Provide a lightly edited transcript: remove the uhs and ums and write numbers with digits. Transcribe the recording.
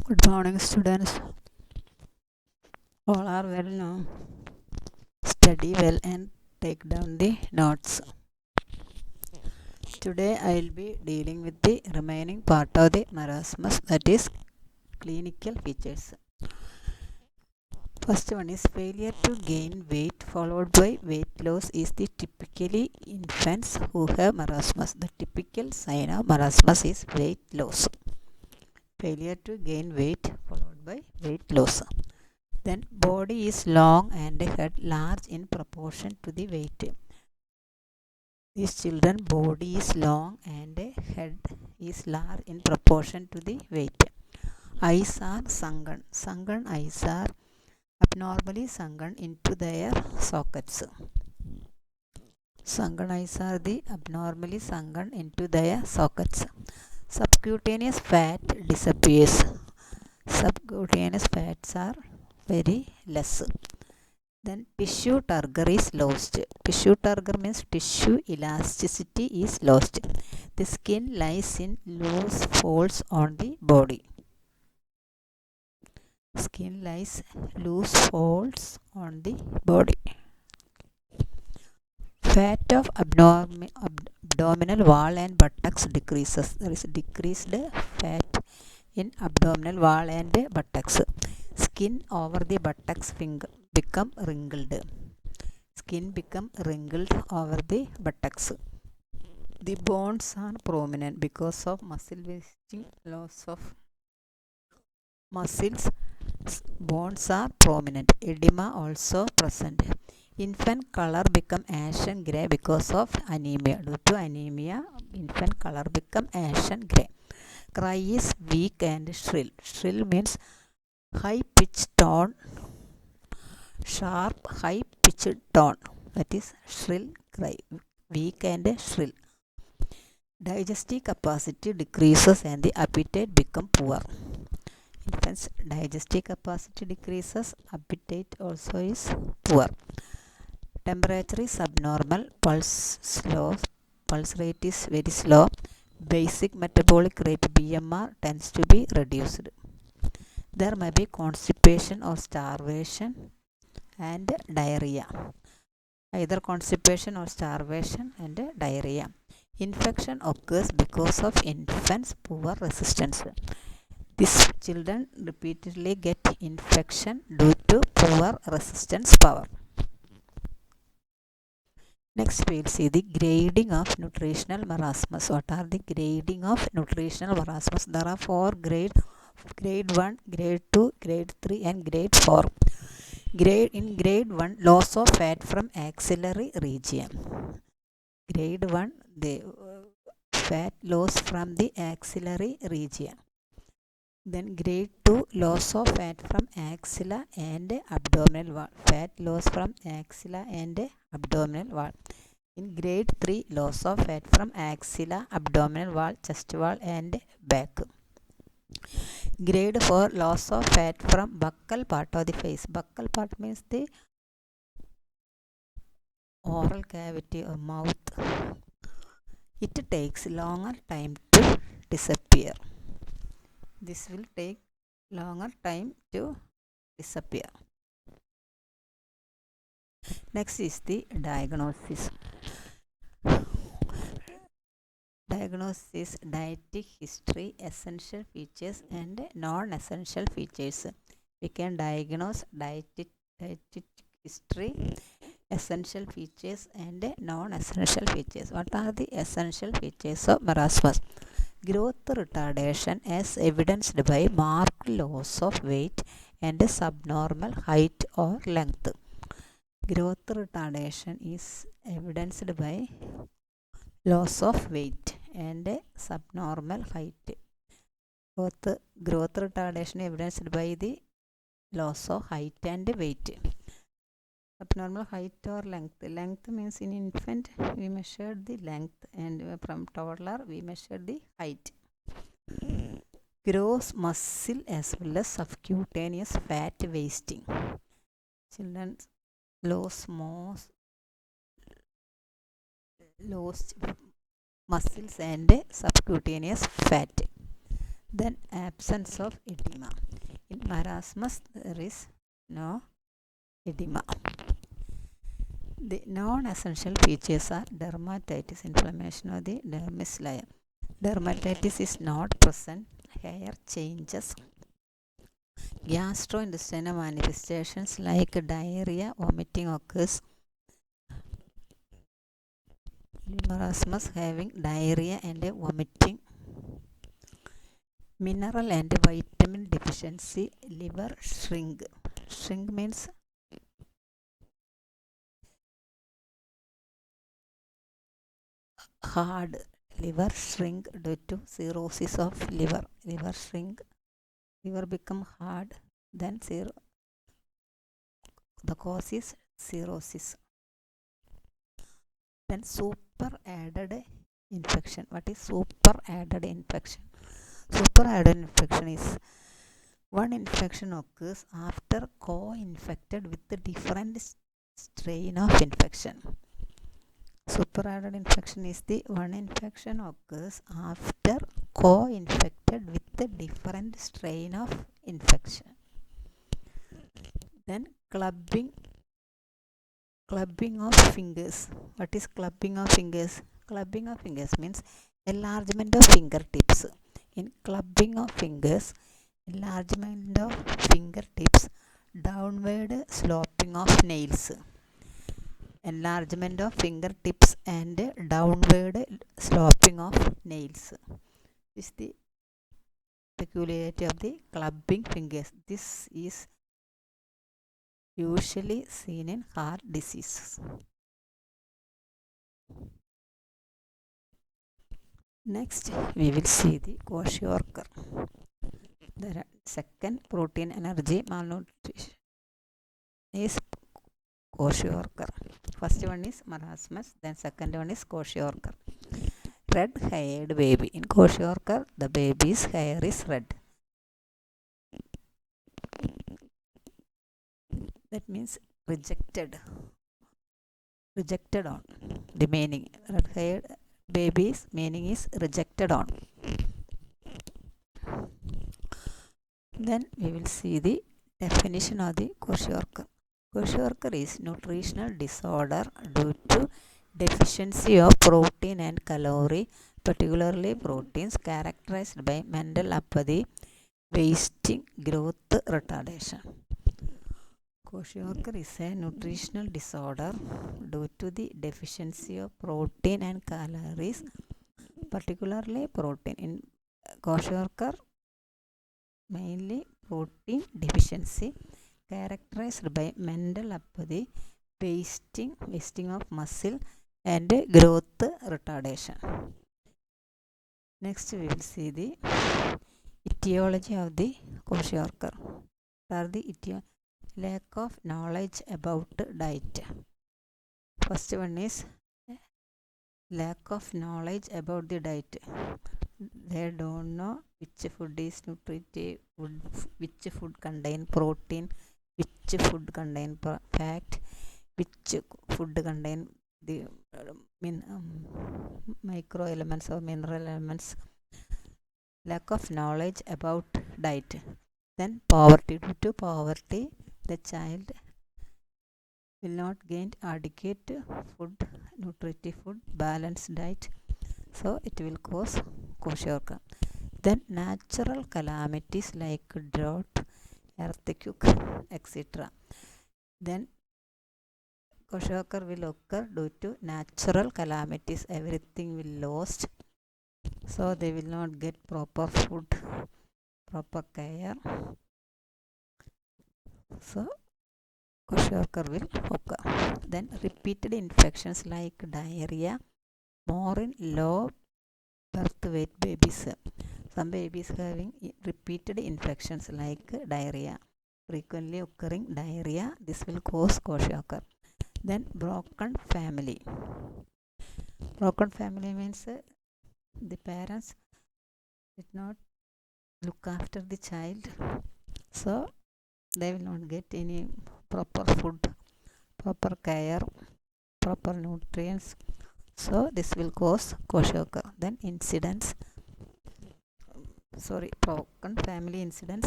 Good morning, students. All are well now. Study well and take down the notes. Today I will be dealing with the remaining part of the marasmus, that is clinical features. First one is failure to gain weight followed by weight loss is the typically infants who have marasmus. The typical sign of marasmus is weight loss. Failure to gain weight followed by weight loss. Then body is long and head large in proportion to the weight. These children body is long and head is large in proportion to the weight. Eyes are sunken. Sunken eyes are abnormally sunken into their sockets. Sunken eyes are the abnormally sunken into their sockets. Subcutaneous fat disappears. Subcutaneous fats are very less. Then tissue turgor is lost. Tissue turgor means tissue elasticity is lost. The skin lies in loose folds on the body. Skin lies loose folds on the body. Fat of abdominal wall and buttocks decreases. There is decreased fat in abdominal wall and buttocks. Skin over the buttocks become wrinkled. Skin become wrinkled over the buttocks. The bones are prominent because of muscle wasting, loss of muscles. Bones are prominent. Edema also present. Infant color become ashen gray because of anemia. Due to anemia, infant color become ashen gray. Cry is weak and shrill. Shrill means high pitched tone, sharp high pitched tone, that is shrill cry, weak and shrill. Digestive capacity decreases and the appetite become poor. Infants digestive capacity decreases, appetite also is poor. Temperature is abnormal, pulse rate is very slow. Basic metabolic rate BMR tends to be reduced. There may be constipation or starvation and diarrhea. Either constipation or starvation and diarrhea. Infection occurs because of infants' poor resistance. These children repeatedly get infection due to poor resistance power. Next we will see the grading of nutritional marasmus. What are the grading of nutritional marasmus? There are 4 grades: grade 1, grade 2, grade 3 and grade 4. In grade 1, loss of fat from axillary region. Grade 1, the fat loss from the axillary region. Then grade 2, loss of fat from axilla and abdominal wall. Fat loss from axilla and abdominal wall. In grade 3, loss of fat from axilla, abdominal wall, chest wall and back. Grade 4, loss of fat from buccal part of the face. Buccal part means the oral cavity or mouth. It takes longer time to disappear. This will take longer time to disappear. Next is the diagnosis. Diagnosis: dietetic history, essential features and non-essential features. We can diagnose dietetic history, essential features and non-essential features. What are the essential features of marasmus? Growth retardation as evidenced by marked loss of weight and subnormal height or length. Growth retardation is evidenced by loss of weight and subnormal height. Growth retardation evidenced by the loss of height and weight. Abnormal height or length. Length means in infant we measured the length and from toddler we measured the height. Gross muscle as well as subcutaneous fat wasting. Children lose muscles and subcutaneous fat. Then absence of edema. In marasmus, there is no edema. The non-essential features are dermatitis, inflammation of the dermis layer. Dermatitis is not present. Hair changes. Gastrointestinal manifestations like diarrhea, vomiting occurs. Marasmus having diarrhea and vomiting. Mineral and vitamin deficiency, liver shrink. Shrink means hard. Liver shrink due to cirrhosis of liver. Liver shrink, liver become hard, then the cause is cirrhosis. Then super added infection. What is super added infection? Super added infection is one infection occurs after co-infected with a different strain of infection. Superadded infection is the one infection occurs after co-infected with a different strain of infection. Then clubbing of fingers. What is clubbing of fingers? Clubbing of fingers means enlargement of fingertips. In clubbing of fingers, enlargement of fingertips, downward sloping of nails. Enlargement of fingertips and downward sloping of nails. This is the peculiarity of the clubbing fingers. This is usually seen in heart diseases. Next, we will see the kwashiorkor. The second protein energy malnutrition is kwashiorkor. First one is marasmus, then second one is kwashiorkor. Red-haired baby. In kwashiorkor, the baby's hair is red. That means rejected on. The meaning, red-haired baby's meaning is rejected on. Then we will see the definition of the kwashiorkor. Kwashiorkor is nutritional disorder due to deficiency of protein and calorie, particularly proteins, characterized by mental apathy, wasting, growth retardation. Kwashiorkor is a nutritional disorder due to the deficiency of protein and calories, particularly protein. In kwashiorkor, mainly protein deficiency, characterized by mental apathy, wasting of muscle, and growth retardation. Next, we will see the etiology of the kwashiorkor. Lack of knowledge about diet. First one is lack of knowledge about the diet. They don't know which food is nutritive, which food contain protein, which food contain fat, which food contain the micro elements or mineral elements. Lack of knowledge about diet. Then poverty. Due to poverty, the child will not gain adequate food, nutritive food, balanced diet. So it will cause kwashiorkor. Then natural calamities like drought, earthquake, etc. Then kwashiorkor will occur due to natural calamities. Everything will lost. So they will not get proper food, proper care. So kwashiorkor will occur. Then repeated infections like diarrhea, more in low birth weight babies. Some babies having repeated infections like diarrhea, frequently occurring diarrhea. This will cause kwashiorkor. Then broken family. Broken family means the parents did not look after the child, so they will not get any proper food, proper care, proper nutrients. So this will cause kwashiorkor. Then incidence. broken family incidents